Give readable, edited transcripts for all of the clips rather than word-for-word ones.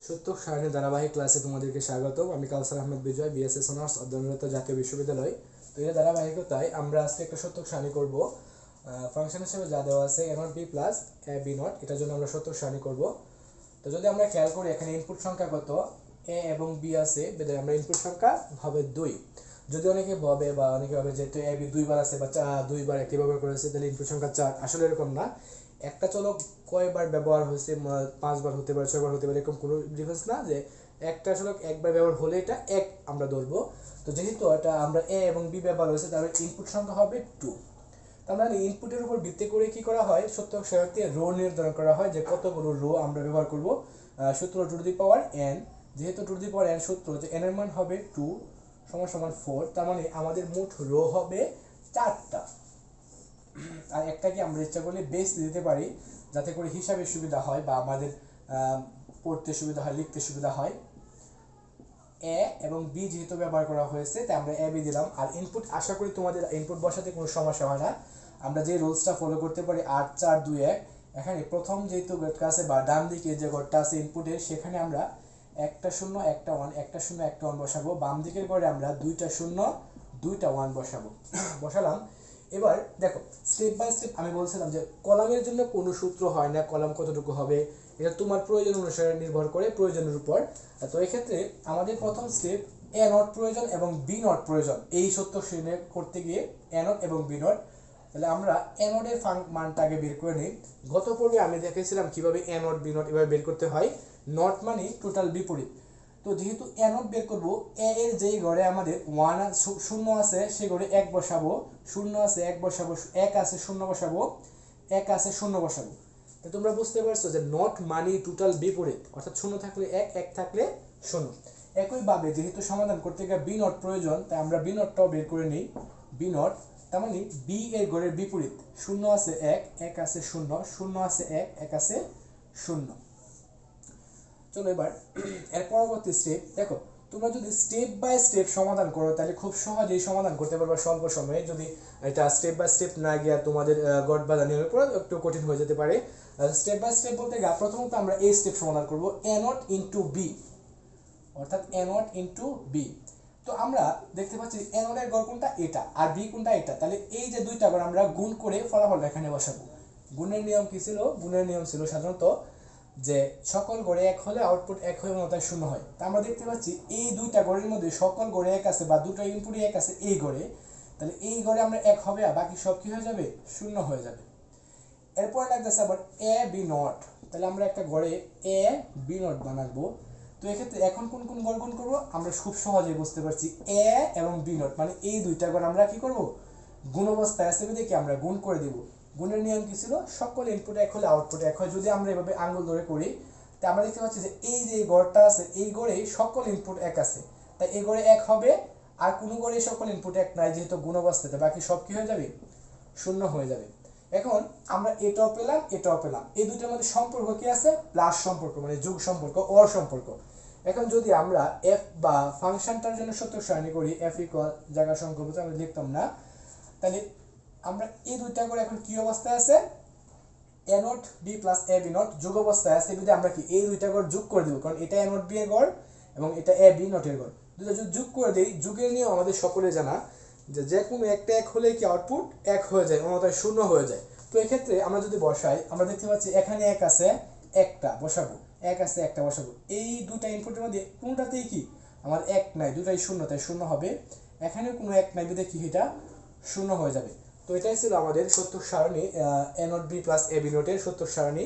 সত্যক সারণীর ধারাবাহিক ক্লাসে তোমাদেরকে স্বাগত। আমি কাউসার আহমেদ বিজয়, বিএসএস অনার্স, অধ্যয়নরত জাতীয় বিশ্ববিদ্যালয়। তো এর ধারাবাহিকতায় আমরা আজকে একটা সত্যক সারণী করব। ফাংশন হিসেবে যা দেওয়া আছে A not B plus A B not, এটার জন্য আমরা সত্যক সারণী করব। তো যদি আমরা খেয়াল করি এখানে ইনপুট সংখ্যা কত, এ এবং বি আছে, বেদে আমরা ইনপুট সংখ্যা হবে 2। যদি অনেকে ভাবে যেহেতু এ বি দুইবার আছে বা দুইবার একটি ব্যবহার করেছে তাহলে ইনপুট সংখ্যা 4, আসলে এরকম না। একটা চলক কয়বার ব্যবহার হয়েছে, 5বার হতে পারে, 6বার হতে পারে, এরকম কোনো ডিফারেন্স না যে একটা চলক একবার ব্যবহার হলে এটা এক আমরা ধরবো। তো যেহেতু এটা আমরা এ এবং বি ব্যবহার হয়েছে তাহলে ইনপুট সংখ্যা হবে 2। তার মানে ইনপুটের উপর ভিত্তি করে কি করা হয়, সত্যক সারণীতে রো নির্ধারণ করা হয় যে কতগুলো রো আমরা ব্যবহার করব। সূত্র two two the power n, যেহেতু two two the power n সূত্র যে n এর মান হবে 2 সমান সমান 4, তার মানে আমাদের মোট রো হবে 4টা। আর একটা কি আমরা ইচ্ছা করলে বেস দিতে পারি যাতে করে হিসাবে সুবিধা হয় বা আমাদের পড়তে সুবিধা হয়, লিখতে সুবিধা হয়। এ এবং বি যেহেতু ব্যবহার করা হয়েছে তাই আমরা এ বি দিলাম। আর ইনপুট, আশা করি তোমাদের ইনপুট বসাতে কোনো সমস্যা হয় না। আমরা যে রুলসটা ফলো করতে পারি 8 4 2 1, এখানে প্রথম যেহেতু গেটটা আছে বা ডান দিকে যে ঘরটা আছে ইনপুটের, সেখানে আমরা একটা 0 একটা 1, একটা 0 একটা 1 বসাবো। বাম দিকের ঘরে আমরা দুইটা 0 দুইটা 1 বসাবো। বসালাম। এবার দেখো স্টেপ বাই স্টেপ আমি বলছিলাম যে কলামের জন্য কোনো সূত্র হয় না, কলাম কতটুকু হবে এটা তোমার প্রয়োজন অনুসারে নির্ভর করে, প্রয়োজনের উপর। তো এক্ষেত্রে আমাদের প্রথম স্টেপ এ নট প্রয়োজন এবং বি নট প্রয়োজন এই সত্য শ্রেণী করতে গিয়ে এ নট এবং বি নট। তাহলে আমরা এ নটের মানটা আগে বের করে নিই। গত পর্বে আমি দেখেছিলাম কিভাবে এ নট বি নট এভাবে বের করতে হয়। নট মানে টোটাল বিপরীত। তো যেহেতু এ নট বের করবো, এ এর যেই ঘরে আমাদের 0 আছে সেই ঘরে 1 বসাবো, 0 আছে 1 বসাবো, 1 আছে 0 বসাবো, 1 আছে 0 বসাবো। তো তোমরা বুঝতে পারছো যে নট মানে টোটাল বিপরীত, অর্থাৎ 0 থাকলে 1, 1 থাকলে 0। একইভাবে যেহেতু সমাধান করতে গেলে বি নট প্রয়োজন, তাই আমরা বি নটটাও বের করে নিই। বি নট তার মানে বি এর ঘরের বিপরীত, 0 আছে 1, 1 আছে 0, 0 আছে 1, 1 আছে 0। চলো এবার এর পরবর্তী স্টেপ দেখো। তোমরা যদি স্টেপ বাই স্টেপ সমাধান করো তাহলে খুব সহজেই সমাধান করতে পারবে স্বল্প সময়ে। যদি এটা স্টেপ বাই স্টেপ না গিয়ে তোমাদের গড় বাঁধা নিয়মের উপর একটু কঠিন হয়ে যেতে পারে। স্টেপ বাই স্টেপ বলতে গেলে প্রথমত আমরা এই স্টেপ সমাধান করব এ নট ইন্টু বি, অর্থাৎ এ নট ইন্টু বি। তো আমরা দেখতে পাচ্ছি এ নট এর গড় কোনটা, এটা, আর বি কোনটা, এটা। তাহলে এই যে দুইটা গড় আমরা গুণ করে ফলাফল এখানে বসাবো। গুণের নিয়ম কি ছিল? গুণের নিয়ম ছিল সাধারণত যে সকল গড়ে 1 হলে আউটপুট 1 হয়ে অন্যথায় 0 হয়। তা আমরা দেখতে পাচ্ছি এই দুইটা গড়ের মধ্যে সকল গড়ে 1 আছে বা দুটো ইনপুটই 1 আছে এই গড়ে, তাহলে এই গড়ে আমরা 1 হবে আর বাকি সব কি হয়ে যাবে, 0 হয়ে যাবে। এরপর লাগতেছে আবার এ বি নট, তাহলে আমরা একটা গড়ে এ বি নট বানাবো। তো এক্ষেত্রে এখন কোন কোন গড় গুণ করবো আমরা খুব সহজেই বুঝতে পারছি। এ এবং বি নট মানে এই দুইটা গড় আমরা কি করব, গুণ অবস্থায় আছে দেখে আমরা গুণ করে দিব। গুণের নিয়ম কি ছিল, সকল ইনপুট 1 হলে আউটপুট 1 হয়। যদি আমরা এভাবে আঙ্গুল ধরে করি তাই আমরা দেখতে পাচ্ছি যে এই যে গড়টা আছে এই গড়ে সকল ইনপুট 1 আছে, তাই এই গড়ে 1 হবে। আর কোনো গড়ে সকল ইনপুট 1 নাই, যেহেতু গুণ অবস্থাতে বাকি সব কি হয়ে যাবে, 0 হয়ে যাবে। এখন আমরা এটাও পেলাম এটাও পেলাম, এই দুটোর মধ্যে সম্পর্ক কি আছে, প্লাস সম্পর্ক, মানে যোগ সম্পর্ক, অর সম্পর্ক। এখন যদি আমরা এফ বা ফাংশনটার জন্য সত্যক সারণী করি, এফ ইকুয়াল জায়গা সংখ্যা বলতে আমরা লিখতাম না, তাহলে আমরা এই দুইটা করে এখন কি অবস্থায় আছে, A not B plus A B not যোগ অবস্থায় আছে। যদি আমরা কি এই দুইটা গড় যোগ করে দেব, কারণ এটা এ নট বি এর গড় এবং এটা এ বি নট এর গড়, দুটো যোগ করে দেই। যুগের নিয়ম আমাদের সকলে জানা যে যে কোনো একটা 1 হলে কি আউটপুট 1 হয়ে যায়, অন্যথায় 0 হয়ে যায়। তো এক্ষেত্রে আমরা যদি বসাই আমরা দেখতে পাচ্ছি এখানে 1 আছে, একটা বসাবো, 1 আছে একটা বসাবো। এই দুটো ইনপুটের মধ্যে কোনটাতেই কি আমার 1 নাই, দুটাই 0, তাই 0 হবে। এখানে কোনো 1 নাই বিধায় কি এটা 0 হয়ে যাবে। তো এটাই ছিল আমাদের সত্যক সারণী, A not B plus A B নটের সত্যক সারণী।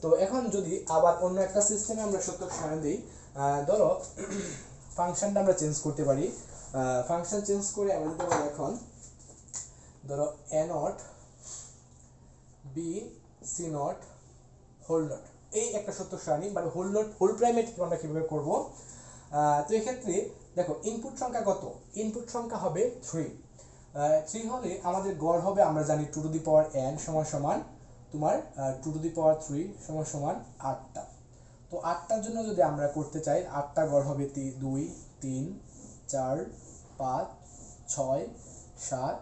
তো এখন যদি আবার অন্য একটা সিস্টেমে আমরা সত্যক সারণী দিই, ধরো ফাংশনটা আমরা চেঞ্জ করতে পারি। ফাংশন চেঞ্জ করে আমরা দিতে পারি এখন ধরো A not B C not whole not, এই একটা সত্যক সারণী মানে হোল নট হোল প্রাইমেট আমরা কিভাবে করব। তো এক্ষেত্রে দেখো ইনপুট সংখ্যা কত, ইনপুট সংখ্যা হবে 3। 3 হলে আমাদের গড় হবে আমরা জানি two two the power n সমান সমান তোমার টু টু দি পাওয়ার 3 সমান সমান 8টা। তো 8টার জন্য যদি আমরা করতে চাই 8টা গড় হবে 2 3 4 5 6 7,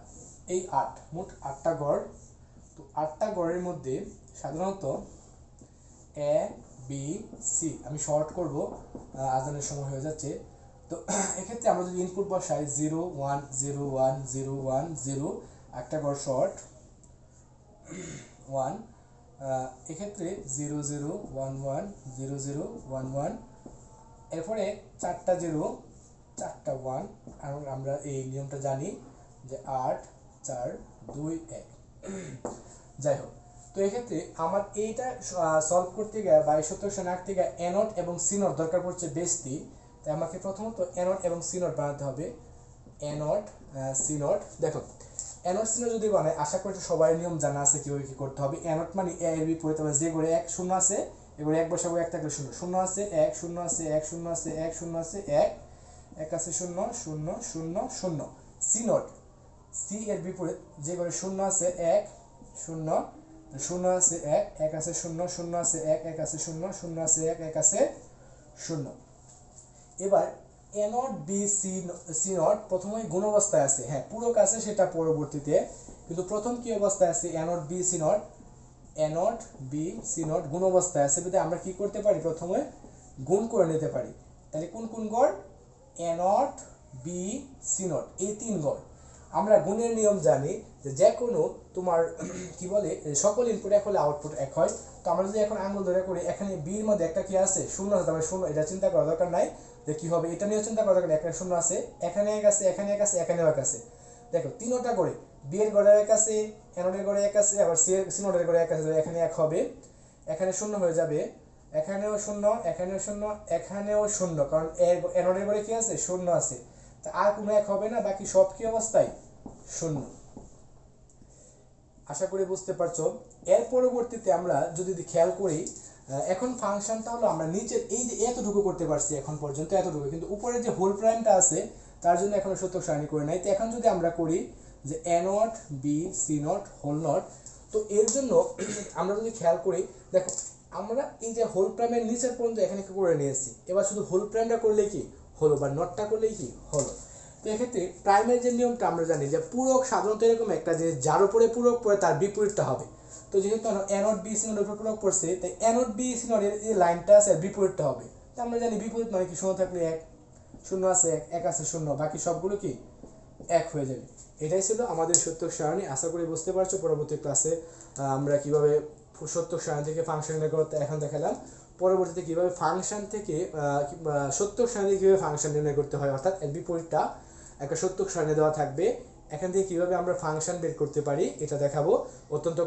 এই 8, মোট 8টা গড়। তো 8টা গড়ের মধ্যে সাধারণত এ বি সি, আমি শর্ট করব, আজানের সময় হয়ে যাচ্ছে। তো এক্ষেত্রে আমরা যদি ইনপুট বসাই 0 1 0 1 0 1 0, একটা ঘর শর্ট 1, এক্ষেত্রে 0 0 1 1 0 0 1 1, এরপরে 4টা 0 4টা 1, এবং আমরা এই নিয়মটা জানি যে 8 4 2 1। যাই হোক, তো এক্ষেত্রে আমার এইটা সলভ করতে গিয়ে বা এই সূত্র শনাক্ত থেকে এ নট এবং সি নট দরকার পড়ছে বেশি। তাই আমাকে প্রথমত এ নট এবং সি নট বানাতে হবে। এ নট সি নট, দেখো এ নট সি নট যদি বানায়, আশা করি সবাই নিয়ম জানা আছে কিভাবে কি করতে হবে। এ নট মানে এ এর বিপরীত, তবে যে করে 1 0 আছে এবারে 1 বসাবো, 1 থাকলে 0 0 আছে 1 0 আছে 1 0 আছে 1 0 আছে 1 1 আছে 0 0 0 0। সি নট, সি এর বিপরীত, যে করে 0 আছে 1 0 0 আছে 1 1 আছে 0 0 আছে 1 1 আছে 0 0 আছে 1 1 আছে 0। এবার এ নট বি সি নট প্রথমেই গুণ অবস্থায় আছে, হ্যাঁ পূরক আছে সেটা পরবর্তীতে, কিন্তু প্রথম কি অবস্থায় আছে, A not B C not, A not B C not গুণ অবস্থায় আছে, বিধায় আমরা কি করতে পারি, প্রথমে গুণ করে নিতে পারি। তাহলে কোন কোন গড়, এ নট বি সি নট, এই 3 গড়। আমরা গুণের নিয়ম জানি যে কোনো তোমার কি বলে সকল ইনপুট এক হলে আউটপুট এক হয়। তো আমরা যদি এখন আঙুল ধরে করি, এখানে বি এর মধ্যে একটা কি আছে, 0 আছে, তারপরে 0, এটা চিন্তা করা দরকার নাই যে কি হবে, এটা নিয়ে চিন্তা করা দরকার নাই। এখানে 0 আছে, এখানে 1 আছে, এখানে 1 আছে, এখানেও 1 আছে। দেখো তিনটা করে, বি এর ঘরে 1 আছে, এ নটের ঘরে 1 আছে, আবার সি নটের ঘরে 1 আছে, এখানে 1 হবে, এখানে 0 হয়ে যাবে, এখানেও 0 এখানেও 0 এখানেও 0, কারণ এ নটের ঘরে কি আছে, 0 আছে। তা আর কোনো 1 হবে না, বাকি সব কি অবস্থায়, 0। আশা করি বুঝতে পারছো। এর পরবর্তীতে আমরা যদি খেয়াল করি, এখন ফাংশনটা হলো আমরা নিচের এই যে এতটুকু করতে পারছি এখন পর্যন্ত, এতটুকু, কিন্তু উপরে যে হোল প্রাইমটা আছে তার জন্য এখনো সূত্র সারণী করে নাই। তো এখন যদি আমরা করি যে A not B C not whole not, তো এর জন্য আমরা যদি খেয়াল করি, দেখো আমরা এই যে হোল প্রাইমের নিচের পর্যন্ত এখানে কি করে নিয়েছি, এবার শুধু হোল প্রাইমটা করলে কি হলো, বা নটটা করলেই কি হলো। তো এক্ষেত্রে প্রাইমের যে নিয়মটা আমরা জানি যে পূরক সাধারণত এরকম একটা, যে যার উপরে পূরক পড়ে তার বিপরীতটা হবে। তো যেহেতু এ নট বি সি নটের উপর পূরক পড়ছে, তাই এ নট বি সি নটের যে লাইনটা আছে বিপরীতটা হবে। তো আমরা জানি বিপরীত মানে কি, 0 থাকলে 1, 0 আছে 1, 1 আছে 0, বাকি সবগুলো কি 1 হয়ে যাবে। এটাই ছিল আমাদের সত্যক সারণী। আশা করি বুঝতে পারছো। পরবর্তী ক্লাসে আমরা কিভাবে সত্যক সারণী থেকে ফাংশন নির্ণয় করতে এখন দেখালাম, পরবর্তীতে কিভাবে ফাংশন থেকে সত্যক সারণী কিভাবে ফাংশন নির্ণয় করতে হয়, অর্থাৎ এর বিপরীতটা একটা সত্যক সারণী দেওয়া থাকবে, এখান থেকে কিভাবে আমরা ফাংশন বের করতে পারি এটা দেখাবো। অত্যন্ত